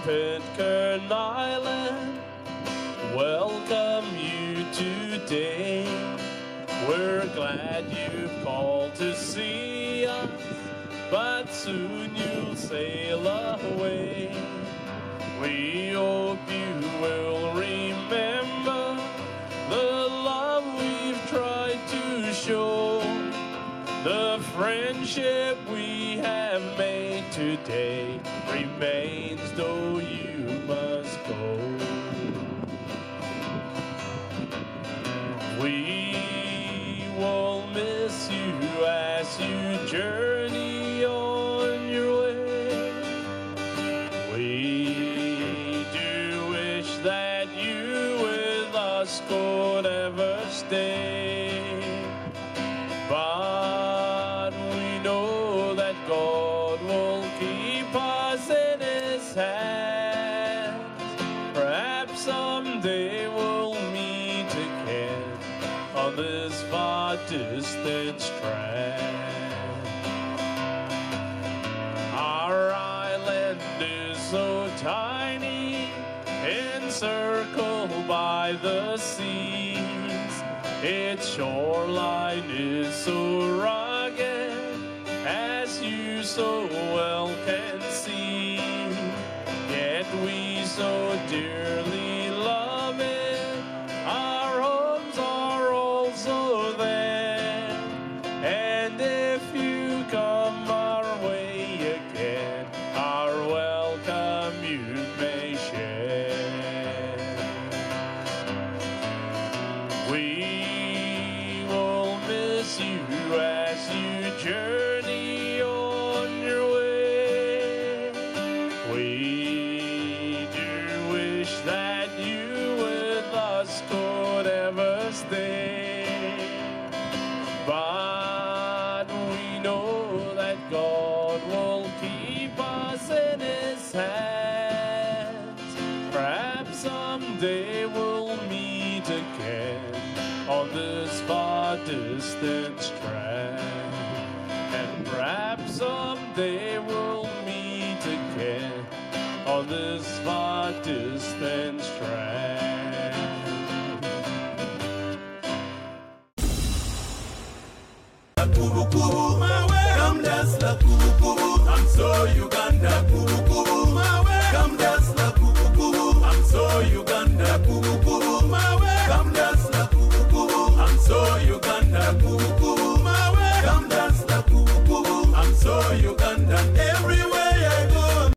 Pitcairn Island welcome you today. We're glad you've called to see us, but soon you'll sail away. We hope you will remember the love we've tried to show, the friendship we have made today remains though you must go. We will miss you as you journey on your way. We do wish that you with us could ever stay, but we know that God will keep us in His hands. Perhaps someday we'll meet again on this far distant strand. Our island is so tiny, encircled by the seas. Its shoreline is so rugged, as you so well can see. Yet we so dearly love it. Our homes are also there, and if you come our way again, our welcome you may share. We will miss you as you journey on your way. We do wish that you with us could ever stay, but we know that God will keep us in His hands. Perhaps someday we'll meet again on this far distant strand, and perhaps someday we'll meet again on this far distant strand. Kubu kubu, come dance la kubu kubu. I'm so Uganda, kubu kubu. Come dance la kubu kubu. I'm so Uganda, kubu kubu. Come dance la kubu kubu. I'm so Uganda, kubu kubu. Come dance la kubu kubu. I'm so Uganda.